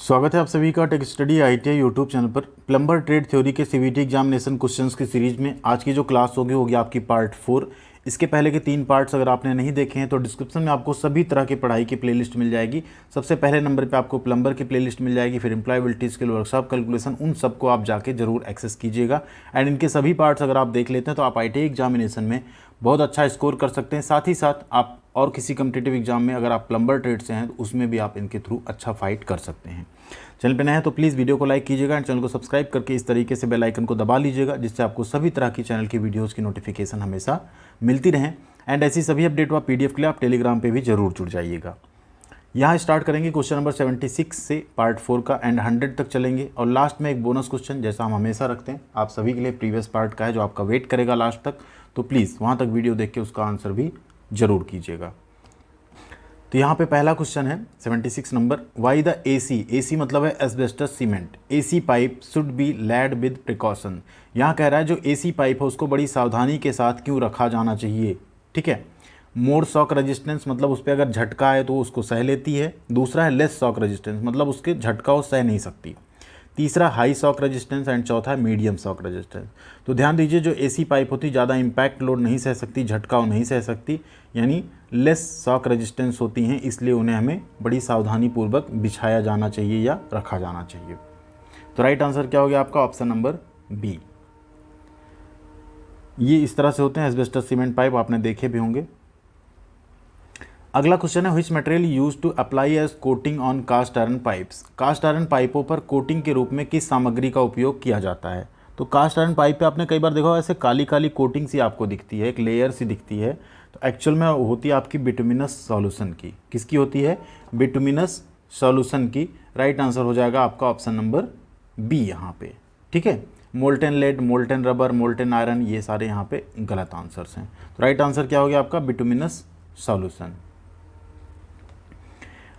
स्वागत है आप सभी का tech study ITI YouTube channel पर। प्लम्बर ट्रेड थ्योरी के सीवीटी एग्जामिनेशन क्वेश्चंस की सीरीज में आज की जो क्लास होगी आपकी पार्ट 4। इसके पहले के 3 पार्ट्स अगर आपने नहीं देखे हैं तो डिस्क्रिप्शन में आपको सभी तरह की पढ़ाई की प्लेलिस्ट मिल जाएगी। सबसे पहले नंबर पे आपको प्लम्बर की प्लेलिस्ट मिल जाएगी, फिर एम्प्लॉयबिलिटी स्किल, वर्कशॉप कैलकुलेशन, उन सबको आप जाके जरूर एक्सेस कीजिएगा। एंड इनके सभी पार्ट्स अगर आप देख लेते हैं तो आप आईटीआई एग्जामिनेशन में बहुत अच्छा स्कोर कर सकते हैं। साथ ही साथ आप और किसी कम्पिटिटिव एग्जाम में अगर आप प्लम्बर ट्रेड से हैं तो उसमें भी आप इनके थ्रू अच्छा फाइट कर सकते हैं। चैनल पे नए हैं तो प्लीज़ वीडियो को लाइक कीजिएगा एंड चैनल को सब्सक्राइब करके इस तरीके से बेल आइकन को दबा लीजिएगा, जिससे आपको सभी तरह की चैनल की वीडियोस की नोटिफिकेशन हमेशा मिलती रहें। एंड ऐसी सभी अपडेट व पीडीएफ के लिए आप टेलीग्राम पे भी जरूर जुड़ जाइएगा। यहाँ स्टार्ट करेंगे क्वेश्चन नंबर 76 से पार्ट 4 का एंड 100 तक चलेंगे और लास्ट में एक बोनस क्वेश्चन जैसा हम हमेशा रखते हैं आप सभी के लिए प्रीवियस पार्ट का है, जो आपका वेट करेगा लास्ट तक। तो प्लीज़ वहाँ तक वीडियो देख के उसका आंसर भी जरूर कीजिएगा। तो यहाँ पे पहला क्वेश्चन है 76 नंबर, वाई द एसी मतलब है asbestos cement, AC pipe should be laid with precaution. यहाँ कह रहा है जो एसी पाइप है उसको बड़ी सावधानी के साथ क्यों रखा जाना चाहिए। ठीक है, मोर शॉक रेजिस्टेंस मतलब उस पर अगर झटका है तो उसको सह लेती है। दूसरा है लेस शॉक रेजिस्टेंस मतलब उसके झटका वो सह नहीं सकती। तीसरा हाई शॉक रेजिस्टेंस एंड चौथा है मीडियम शॉक रेजिस्टेंस। तो ध्यान दीजिए जो एसी पाइप होती है ज़्यादा इम्पैक्ट लोड नहीं सह सकती, झटकाव नहीं सह सकती, यानी लेस शॉक रेजिस्टेंस होती हैं, इसलिए उन्हें हमें बड़ी सावधानी पूर्वक बिछाया जाना चाहिए या रखा जाना चाहिए। तो राइट आंसर क्या हो गया आपका, ऑप्शन नंबर बी। ये इस तरह से होते हैं एस्बेस्टस सीमेंट पाइप, आपने देखे भी होंगे। अगला क्वेश्चन है which material use to apply as coating on cast iron pipes. Cast iron पाइपों पर कोटिंग के रूप में किस सामग्री का उपयोग किया जाता है। तो कास्ट आयरन पाइप पे आपने कई बार देखा होगा ऐसे काली काली कोटिंग सी आपको दिखती है, एक लेयर सी दिखती है, तो एक्चुअल में होती है आपकी बिटुमिनस सॉल्यूशन की। किसकी होती है, बिटुमिनस सॉल्यूशन की। राइट आंसर हो जाएगा आपका ऑप्शन नंबर बी यहाँ पे। ठीक है, molten lead, molten rubber, molten iron, ये सारे यहाँ पे गलत आंसर्स हैं। तो राइट आंसर क्या हो गया आपका, बिटुमिनस सॉल्यूशन।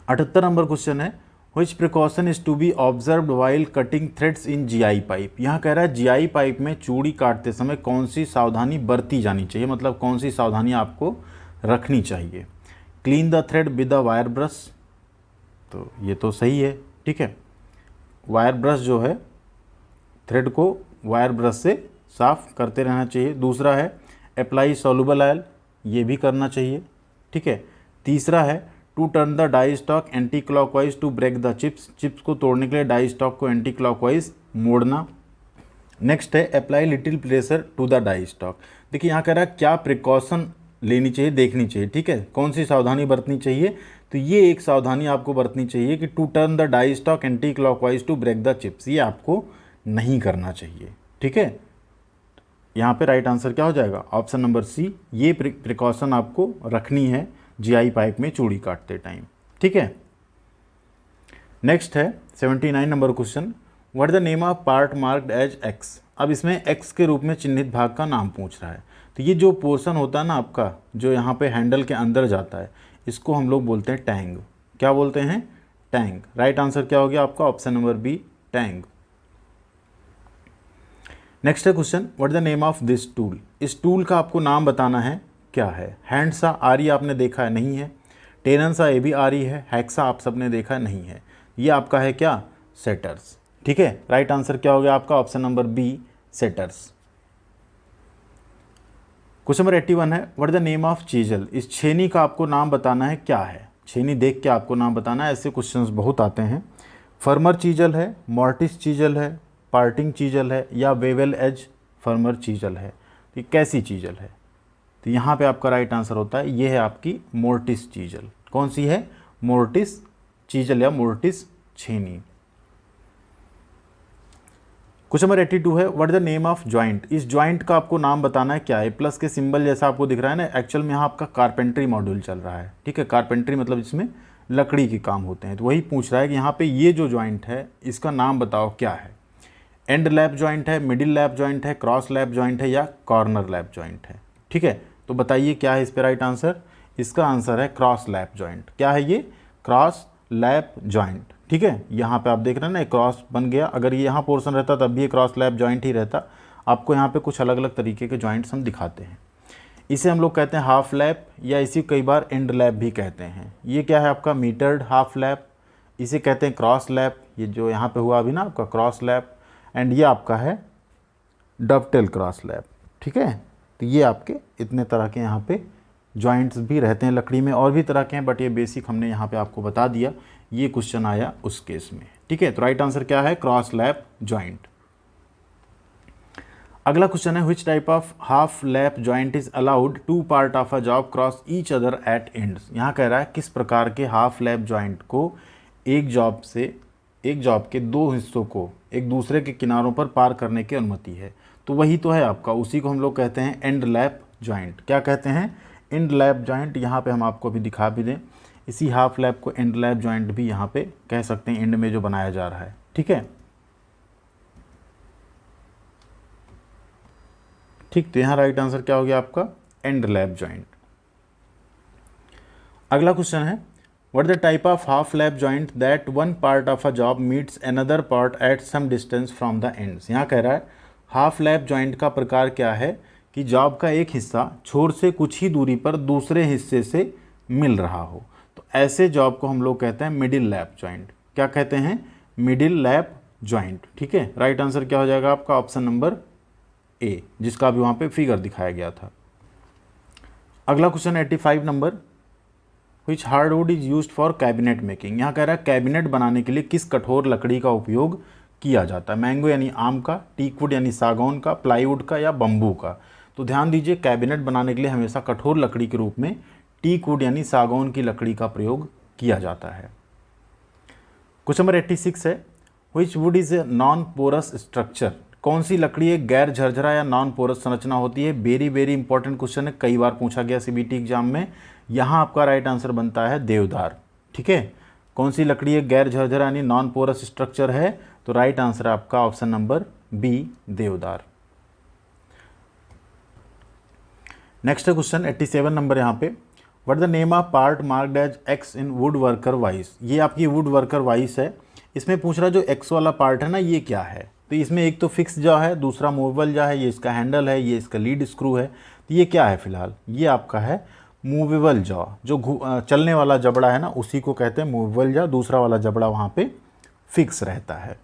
78 नंबर क्वेश्चन है which precaution is to be observed while cutting threads in GI pipe. यहाँ कह रहा है जीआई पाइप में चूड़ी काटते समय कौन सी सावधानी बरती जानी चाहिए, मतलब कौन सी सावधानी आपको रखनी चाहिए। Clean the thread with a wire brush, तो ये तो सही है। ठीक है, वायर ब्रश जो है थ्रेड को वायर ब्रश से साफ करते रहना चाहिए। दूसरा है अप्लाई सॉल्युबल ऑयल, ये भी करना चाहिए। ठीक है, तीसरा है to turn the die stock anti clockwise to break the chips, chips को तोड़ने के लिए डाई स्टॉक को एंटी क्लॉकवाइज मोड़ना। नेक्स्ट है apply little pressure to the die stock. देखिए यहाँ कह रहा है क्या प्रिकॉशन लेनी चाहिए, देखनी चाहिए। ठीक है, कौन सी सावधानी बरतनी चाहिए, तो ये एक सावधानी आपको बरतनी चाहिए कि to turn the die stock anti clockwise to break the chips, ये आपको नहीं करना चाहिए। ठीक है, यहाँ पे राइट आंसर क्या हो जाएगा, ऑप्शन नंबर सी, ये प्रिकॉशन आपको रखनी है जीआई पाइप में चूड़ी काटते टाइम। ठीक है, नेक्स्ट है 79 number question, what the name of part marked as X. अब इसमें एक्स के रूप में चिन्हित भाग का नाम पूछ रहा है। तो ये जो पोर्शन होता है ना आपका, जो यहाँ पे हैंडल के अंदर जाता है, इसको हम लोग बोलते हैं टैंग। क्या बोलते हैं, टैंग। राइट आंसर क्या हो गया आपका, option number B, tang. Next है question, what the name of this tool. इस टूल का आपको नाम बताना है, क्या है। हैंडसा आरी आपने देखा है, नहीं है। टेननसा ये भी आरी है। हैक्सा आप सबने देखा है, नहीं है। ये आपका है क्या, सेटर्स। ठीक है, राइट आंसर क्या हो गया आपका, option number B, setters. Question number 81 है what the name of chisel. इस छेनी का आपको नाम बताना है, क्या है। छेनी देख के आपको नाम बताना है, ऐसे क्वेश्चंस बहुत आते हैं। फर्मर चीजल है, मॉर्टिस चीजल है, पार्टिंग चीजल है, या वेवेल एज फर्मर चीजल है। तो कैसी चीजल है, तो यहाँ पे आपका राइट आंसर होता है, ये है आपकी मोर्टिस चीजल। कौन सी है, मोर्टिस चीजल या मोर्टिस छेनी। क्वेश्चन नंबर 82 है what the name of joint. इस ज्वाइंट का आपको नाम बताना है, क्या है। प्लस के सिंबल जैसा आपको दिख रहा है ना, एक्चुअल में यहाँ आपका कारपेंट्री मॉड्यूल चल रहा है। ठीक है, कारपेंट्री मतलब इसमें लकड़ी के काम होते हैं, तो वही पूछ रहा है कि यहाँ पे ये जो ज्वाइंट है इसका नाम बताओ, क्या है। एंड लैप ज्वाइंट है, मिडिल लैप ज्वाइंट है, क्रॉस लैप ज्वाइंट है, या कॉर्नर लैप ज्वाइंट है। ठीक है, तो बताइए क्या है इस पे राइट आंसर। इसका आंसर है क्रॉस लैप ज्वाइंट। क्या है ये, क्रॉस लैप ज्वाइंट। ठीक है, यहाँ पे आप देख रहे हैं ना, क्रॉस बन गया। अगर ये यहाँ पोर्शन रहता तब भी ये क्रॉस लैप ज्वाइंट ही रहता। आपको यहाँ पे कुछ अलग अलग तरीके के ज्वाइंट्स हम दिखाते हैं। इसे हम लोग कहते हैं हाफ लैप, या इसी कई बार एंड लैप भी कहते हैं। ये क्या है आपका, मीटर्ड हाफ लैप, इसे कहते हैं क्रॉस लैप, ये जो यहाँ पे हुआ अभी ना आपका क्रॉस लैप, एंड ये आपका है डबटेल क्रॉस लैप। ठीक है, तो ये आपके इतने तरह के यहाँ पे जॉइंट्स भी रहते हैं लकड़ी में, और भी तरह के हैं, बट ये बेसिक हमने यहाँ पे आपको बता दिया। ये क्वेश्चन आया उस केस में। ठीक है, तो राइट आंसर क्या है, क्रॉस लैप जॉइंट। अगला क्वेश्चन है which type of half lap joint is allowed to part of a job cross each other at ends. यहाँ कह रहा है किस प्रकार के हाफ लैप जॉइंट को एक जॉब के दो हिस्सों को एक दूसरे के किनारों पर पार करने की अनुमति है। तो वही तो है आपका, उसी को हम लोग कहते हैं एंड लैप जॉइंट। क्या कहते हैं, एंड लैप जॉइंट। यहाँ पे हम आपको अभी दिखा भी दें, इसी हाफ लैप को एंड लैप जॉइंट भी यहाँ पे कह सकते हैं, एंड में जो बनाया जा रहा है। ठीक है, ठीक, तो यहाँ राइट आंसर क्या हो गया आपका, एंड लैप जॉइंट। अगला क्वेश्चन है what the type of half lap joint that one part of a job meets another part at some distance from the ends. यहाँ कह रहा है हाफ लैप जॉइंट का प्रकार क्या है कि जॉब का एक हिस्सा छोर से कुछ ही दूरी पर दूसरे हिस्से से मिल रहा हो। तो ऐसे जॉब को हम लोग कहते हैं मिडिल लैप जॉइंट। क्या कहते हैं, मिडिल लैप जॉइंट। ठीक है, राइट आंसर क्या हो जाएगा आपका, ऑप्शन नंबर ए, जिसका अभी वहाँ पे फिगर दिखाया गया था। अगला question 85 number, which hardwood is used for cabinet making. यहाँ कह रहा है कैबिनेट बनाने के लिए किस कठोर लकड़ी का उपयोग किया जाता है। मैंगो यानी आम का, टीकवुड यानी सागौन का, प्लाईवुड का या बम्बू का। तो ध्यान दीजिए, कैबिनेट बनाने के लिए हमेशा कठोर लकड़ी के रूप में टीकवुड यानी सागौन की लकड़ी का प्रयोग किया जाता है। क्वेश्चन नंबर 86 है which wood is a non porous structure. कौन सी लकड़ी एक गैर झरझरा या नॉन पोरस संरचना होती है। वेरी इंपॉर्टेंट क्वेश्चन है, कई बार पूछा गया सीबीटी एग्जाम में। यहाँ आपका राइट आंसर बनता है देवदार। ठीक है, कौन सी लकड़ी एक गैर झरझरा यानी नॉन पोरस स्ट्रक्चर है, तो राइट आंसर आपका ऑप्शन नंबर बी, देवदार। नेक्स्ट क्वेश्चन 87 नंबर यहाँ पे, what the name of part marked as X in wood worker vice. ये आपकी वुड वर्कर वाइस है। इसमें पूछ रहा जो एक्स वाला पार्ट है ना, ये क्या है। तो इसमें एक तो फिक्स जॉ है, दूसरा मूवेबल जॉ है, ये इसका हैंडल है, ये इसका लीड स्क्रू है। तो ये क्या है फिलहाल, ये आपका है मूवेबल जॉ। जो चलने वाला जबड़ा है ना, उसी को कहते हैं मूवेबल जॉ। दूसरा वाला जबड़ा वहाँ पे फिक्स रहता है।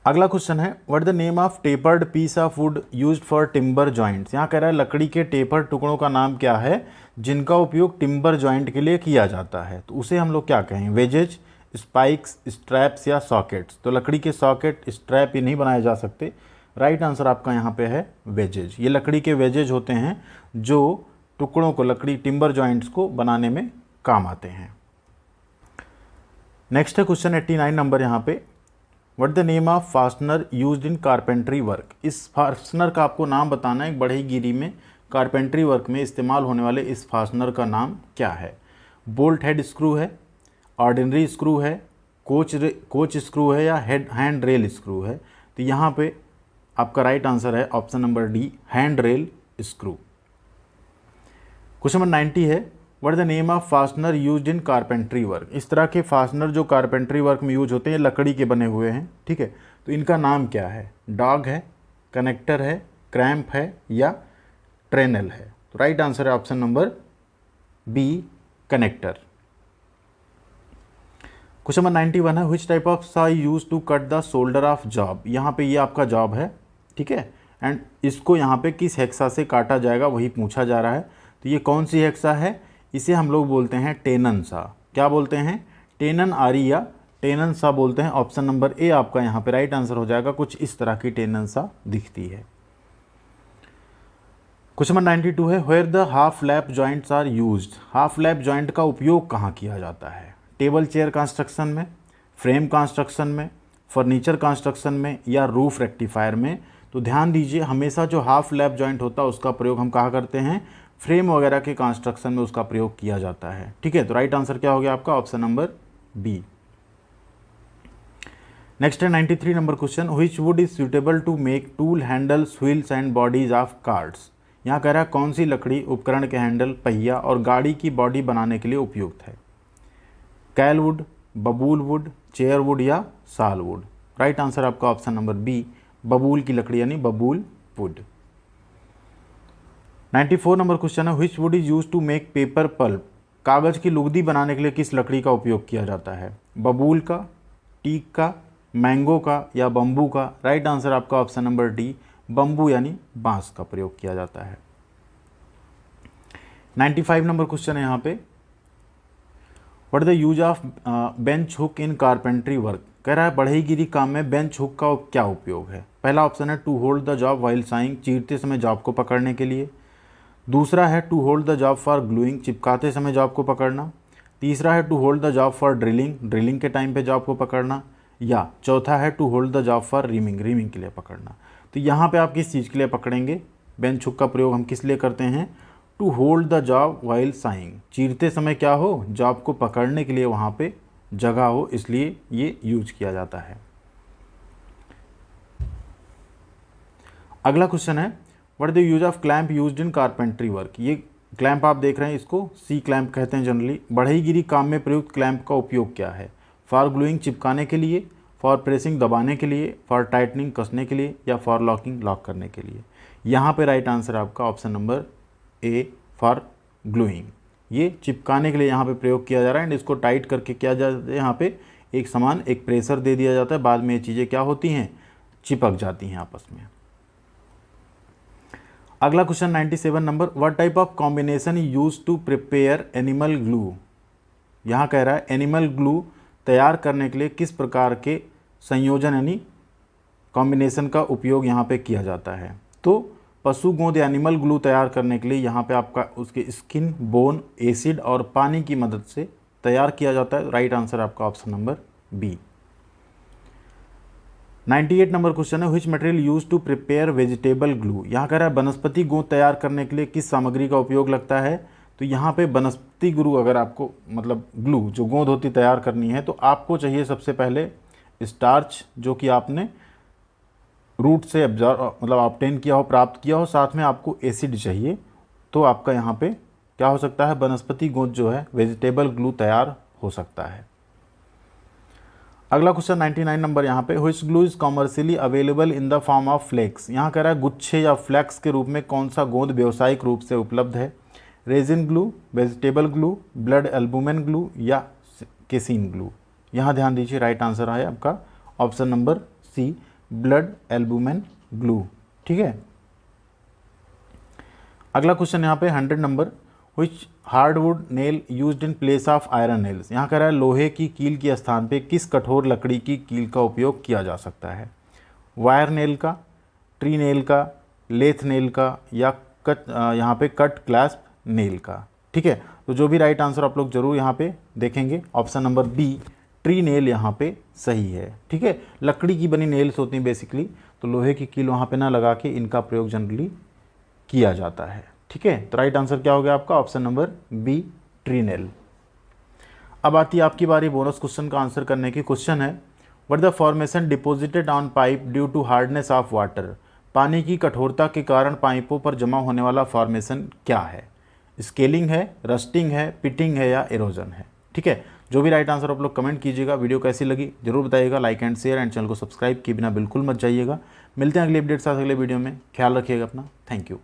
अगला क्वेश्चन है what the name of tapered piece of wood used for timber joints. यहाँ कह रहा है लकड़ी के टेपर टुकड़ों का नाम क्या है जिनका उपयोग टिम्बर जॉइंट के लिए किया जाता है। तो उसे हम लोग क्या कहें, वेजेज, स्पाइक्स, स्ट्रैप्स या सॉकेट्स। तो लकड़ी के सॉकेट, स्ट्रैप ये नहीं बनाए जा सकते। राइट आंसर आपका यहाँ पे है वेजेज। ये लकड़ी के वेजेज होते हैं जो टुकड़ों को, लकड़ी टिम्बर जॉइंट्स को बनाने में काम आते हैं। नेक्स्ट है क्वेश्चन 89 नंबर यहाँ पे, what the name of fastener used in carpentry work. इस फास्टनर का आपको नाम बताना है। बढ़ईगिरी में कारपेंट्री वर्क में इस्तेमाल होने वाले इस फास्टनर का नाम क्या है। बोल्ट हेड स्क्रू है, ऑर्डिनरी स्क्रू है, कोच स्क्रू है या हैंड रेल स्क्रू है। तो यहाँ पे आपका राइट आंसर है option number D, hand rail screw. Question number 90 है what the name of fastener used in carpentry work. इस तरह के फास्टनर जो कारपेंट्री वर्क में यूज होते हैं, लकड़ी के बने हुए हैं। ठीक है, तो इनका नाम क्या है, डॉग है, कनेक्टर है, क्रैम्प है या ट्रेनल है। तो राइट आंसर है option number B, connector. Question number 91 है which type of saw use to cut the shoulder of job. यहाँ पे ये आपका जॉब है। ठीक है, एंड इसको यहाँ पे किस हेक्सा से काटा जाएगा वही पूछा जा रहा है। तो ये कौन सी हेक्सा है, इसे हम लोग बोलते हैं टेनन सा। क्या बोलते हैं, टेनन आरी या टेनन सा बोलते हैं। ऑप्शन नंबर ए आपका यहाँ पे राइट आंसर हो जाएगा। कुछ इस तरह की टेनन सा दिखती है। क्वेश्चन नंबर 92 है where the half lap joints are used. Half lap joint का उपयोग कहाँ किया जाता है। टेबल चेयर कंस्ट्रक्शन में, फ्रेम कंस्ट्रक्शन में, फर्नीचर कंस्ट्रक्शन में या रूफ रेक्टिफायर में। तो ध्यान दीजिए, हमेशा जो हाफ लैप जॉइंट होता है उसका प्रयोग हम कहाँ करते हैं, फ्रेम वगैरह के कंस्ट्रक्शन में उसका प्रयोग किया जाता है। ठीक है, तो राइट आंसर क्या हो गया आपका, ऑप्शन नंबर बी। नेक्स्ट है 93 number question, which wood is suitable to make tool handles, wheels and bodies of cars. यहाँ कह रहा है कौन सी लकड़ी उपकरण के हैंडल, पहिया और गाड़ी की बॉडी बनाने के लिए उपयुक्त है। कैल वुड, बबूल वुड, चेयर वुड या साल वुड। राइट आंसर आपका ऑप्शन नंबर बी, बबूल की लकड़ी यानी बबूल वुड। 94 नंबर क्वेश्चन है which wood is use to make paper pulp. कागज़ की लुगदी बनाने के लिए किस लकड़ी का उपयोग किया जाता है? बबूल का, टीक का, मैंगो का या बम्बू का? राइट आंसर आपका ऑप्शन नंबर डी, बम्बू यानी बांस का प्रयोग किया जाता है। 95 नंबर क्वेश्चन है यहाँ पे, what the use of bench hook in carpentry work? कह रहा है बढ़ईगिरी काम में बेंच हुक का क्या उपयोग है? पहला ऑप्शन है to hold the job while sawing, चीरते समय जॉब को पकड़ने के लिए। दूसरा है to hold the job for gluing, चिपकाते समय जॉब को पकड़ना। तीसरा है to hold the job for drilling, drilling के टाइम पे जॉब को पकड़ना। या चौथा है to hold the job for reaming, reaming के लिए पकड़ना। तो यहाँ पे आप किस चीज़ के लिए पकड़ेंगे? बेंच हुक का प्रयोग हम किस लिए करते हैं? To hold the job while sawing, चीरते समय क्या हो? जॉब को पकड़ने के लिए वहाँ पे जगह हो, इसलिए ये यूज किया जाता है। अगला क्वेश्चन है, what the use of clamp used in carpentry work? ये क्लैंप आप देख रहे हैं, इसको सी क्लैंप कहते हैं जनरली। बढ़ईगिरी काम में प्रयुक्त क्लैंप का उपयोग क्या है? फॉर ग्लूइंग, चिपकाने के लिए, फॉर प्रेसिंग, दबाने के लिए, फॉर टाइटनिंग, कसने के लिए, या फॉर लॉकिंग, लॉक करने के लिए? यहाँ पे राइट आंसर आपका option number A, for gluing. ये चिपकाने के लिए यहाँ पे प्रयोग किया जा रहा है एंड इसको टाइट करके क्या जाता है, यहाँ पे एक समान एक प्रेशर दे दिया जाता है, बाद में ये चीज़ें क्या होती हैं? चिपक जाती हैं आपस में। अगला question 97 number, what type of combination use to prepare animal glue? यहाँ कह रहा है एनिमल ग्लू तैयार करने के लिए किस प्रकार के संयोजन यानी कॉम्बिनेशन का उपयोग यहाँ पे किया जाता है? तो पशु गोंद एनिमल ग्लू तैयार करने के लिए यहाँ पे आपका उसके स्किन, बोन, एसिड और पानी की मदद से तैयार किया जाता है। राइट आंसर आपका option number B. 98 number question है, which material use to prepare vegetable glue? यहाँ कह रहा है वनस्पति गोंद तैयार करने के लिए किस सामग्री का उपयोग लगता है? तो यहाँ पे वनस्पति ग्लू, अगर आपको मतलब ग्लू जो गोंद होती तैयार करनी है, तो आपको चाहिए सबसे पहले स्टार्च, जो कि आपने रूट से मतलब ऑब्टेन किया हो, प्राप्त किया हो, साथ में आपको एसिड चाहिए। तो आपका यहाँ पे क्या हो सकता है? वनस्पति गोंद जो है वेजिटेबल ग्लू तैयार हो सकता है। अगला क्वेश्चन 99 नंबर यहाँ पे, which glue is commercially available in the form of flakes? यहाँ कह रहा है गुच्छे या फ्लेक्स के रूप में कौन सा गोंद व्यावसायिक रूप से उपलब्ध है? Resin glue, vegetable glue, blood albumin glue या केसिन ग्लू? यहाँ ध्यान दीजिए, राइट आंसर है आपका option number C, blood albumin glue. ठीक है। अगला क्वेश्चन यहाँ पे 100 number, which hardwood nail used in place of iron nails? यहाँ कह रहा है लोहे की कील के स्थान पे किस कठोर लकड़ी की कील का उपयोग किया जा सकता है? वायर नेल का, ट्री नेल का, लेथ नेल का या यहाँ पे कट क्लैस्प नेल का? ठीक है। तो जो भी राइट आंसर आप लोग जरूर यहाँ पे देखेंगे, option number B, tree nail यहाँ पे सही है। ठीक है। लकड़ी की बनी नेल्स होती हैं बेसिकली, तो लोहे की कील वहाँ पे ना लगा के इनका प्रयोग जनरली किया जाता है। ठीक है। तो राइट आंसर क्या हो गया आपका? Option number B, tree nail. अब आती है आपकी बारी बोनस क्वेश्चन का आंसर करने की। क्वेश्चन है, what the formation deposited on pipe due to hardness of water? पानी की कठोरता के कारण पाइपों पर जमा होने वाला फॉर्मेशन क्या है? स्केलिंग है, रस्टिंग है, पिटिंग है या एरोजन है? ठीक है। जो भी राइट आंसर आप लोग कमेंट कीजिएगा। वीडियो कैसी लगी जरूर बताइएगा, like and share and channel को सब्सक्राइब किए बिना बिल्कुल मत जाइएगा। मिलते हैं अगले अपडेट साथ अगले वीडियो में। ख्याल रखिएगा अपना। Thank you.